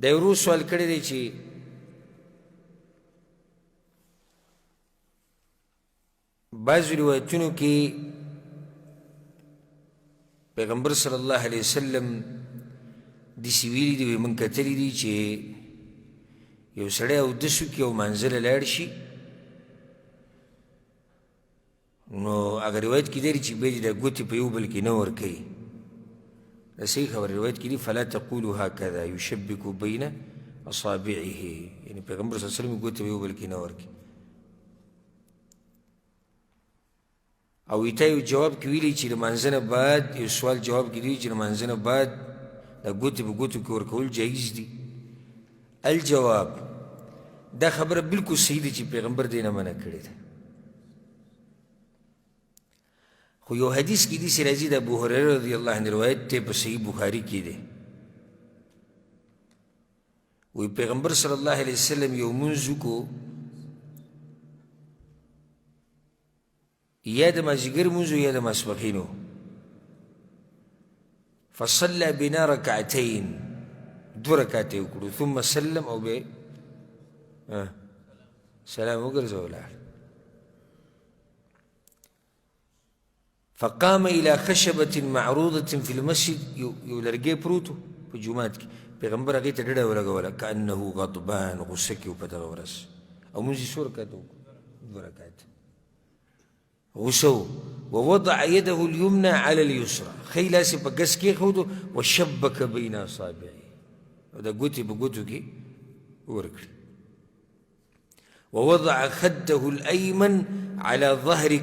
دا یو روز سوال کړی دی چې بعضو روایتونو کې پیغمبر صلی الله علیه وسلم داسې ویلي دي وایي موږ کتلي دي چې یو سړی اودس وکړي او مانځه له لاړ شي نو هغه روایت کې دی چې بیا دې دا ګوتې په یو بل کې نه ورکوي دا صحیح خبر روایت کې دي فلا تقولوا هكذا يشبك بين اصابعه یعنی پیغمبر صلی الله علیه وسلم ګوتې په یو بل کې نه ورکوي او ایتا یو جواب کې ویلي چې د مانځه نه بعد یو سوال جواب کې دی چې د مانځه نه بعد دا ګوتې په ګوتو کې ورکول جایز دي الجواب دا خبره بالکل صحیح دی چې پیغمبر دې نه منع کړې ده خو یو حدیث کې داسې راځي د ابو هریره رضی الله عنه روایت دی په صحیح بخاري کې دی وی پیغمبر صلی الله علیه وسلم یو منځ وکړو یا د مازدیګر منځ یا د ماسپښین فصلى بنا ركعتين دو رکعتې وکړو ثم سلم او به سلام وګرځول فقام الى خشبه معروضه في المسجد یو لرګی پروتو په جومات کې پیغمبر هغې ته ډډه ولګوله كانه غضبان غصه کې و په دغه ورځ او مونځ یې څو رکعته وکړو دوه رکعته غصه ووضع يده اليمنى على اليسرى ښی لاس یې په ګس کېښودو وشبک بین اصابعه او دا ګوتې په ګوتو کې ورکړي ووضع خده الأيمن على ظهر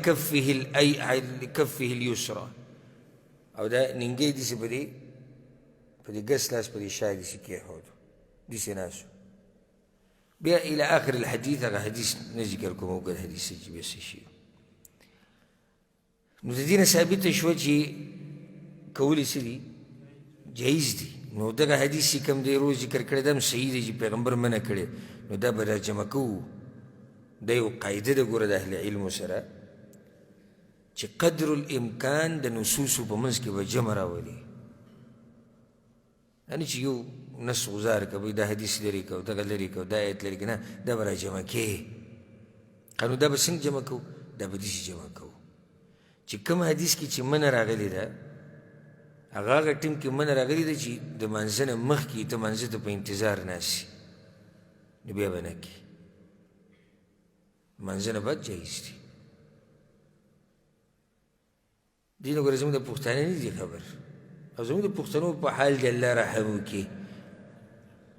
كفه اليسرى او دا ننګی داسې په دې ګس لاس په دې شا داسې کېښودو داسې ناسو بیا الى آخر الحديث هغه حدیث نه ذکر کوم او ګل حدیث چې بیا څه شي نو د دې نه ثابته شوه چې کولی څه دي جایز دي نو دغه حدیث چې کوم دی روز ذکر کړی دا هم صحیح دی چې پیغمبر منع کړی نو دا به راجمع کوو دا یو قاعده ده ګوره د اهل علمو سره چې قدر الامکان د نصوصو په منځ کې به جمع راولي یعنې چې یو نص غزار کوي دا حدیث لرې کو دغه لرې کو دا آیت لرې که نه دا به راجمع کې نو دا به څنګه جمع کوو دا به داسې جمع کوو چې کوم حدیث کې چې منع راغلی ده هغه هغه ټیم کې منع راغلی ده چې د مانځه نه مخکې ته مانځه ته په انتظار ناست نو بیا به نه کړي مانځه نه بعد جایز دي دې نه ګوره زموږ د پښتانه نه دي خبر او زموږ د پښتنو په حال د الله رحم وکړي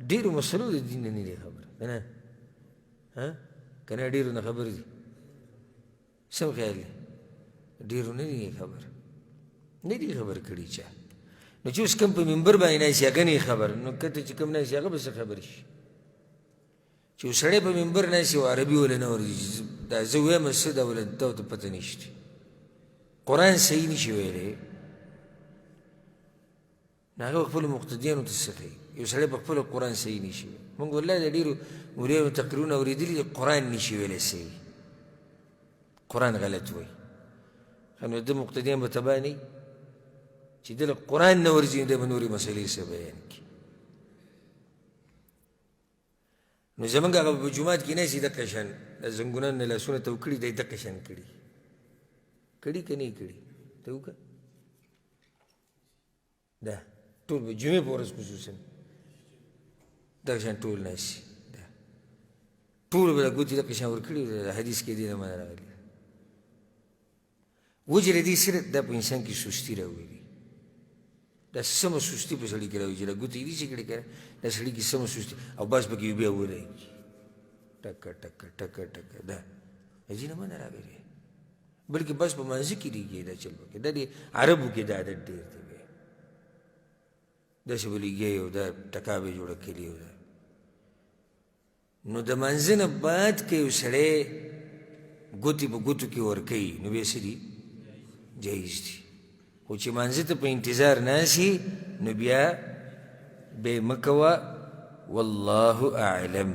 ډېرو مسلو د دین نه دي خبر که نه که نه ډېرو نه خبر دي سم خیال دی ډېرو نه دي خبر نه دي خبر کړي چا نو چې اوس کوم په منبر باندې ناست هغه نه خبر نو کته چې کوم ناست هغه به څه خبر شي چې یو سړی په منبر ناست او عربي ولې نه ورځي دا زه وایم څه دا ولې ته پته نشته قرآن صحیح نشي ویلی نو هغه خپلو مقتدیانو ته څه کوي یو سړی په خپله قرآن صحیح نشي ویلی مونږ والله د ډېرو مولیانو تقریرونه اورېدلي قرآن نشي ویلی صحیح قرآن غلط وایي نو د مقتدیان به تباه نه چې دله قرآن نه ورځي نو دی به نورې مسلې څه بیان کړي نو زمونږ هغه په جومات کې ناست دقه شان د زنګونان نه لاسونه ته وکړي دی دقه شان کړي کړي که نه کړي ته وکړه دا ټول به جمعې په ورځ خصوصا دقه شان ټول ناست ټول به د ګوتې دقه شان ورکړي حدیث کې دی نه منع راغلي وجه دې صرف دا په انسان کې سستي راولي دا سمه سستي په سړي کې راولي چې دا ګوتې دې چې کړې که دا سړي کې سمه سستي او بس پکې بیا ولایي ټکه ټکه ټکه ټکه دا ځینې منع راغلي بلکې بس په مانځه کې لګي دا چل پکې دا د عربو کې دا عادت ډېر دی داسې به لګي او دا ټکا به جوړه کړي نو د مانځه نه بعد که یو سړی ګوتې په ګوتو کې ورکوي نو بیا څه دي جایز دي خو چې مانځه ته په انتظار ناسي نو بیا به یې مه کوه والله اعلم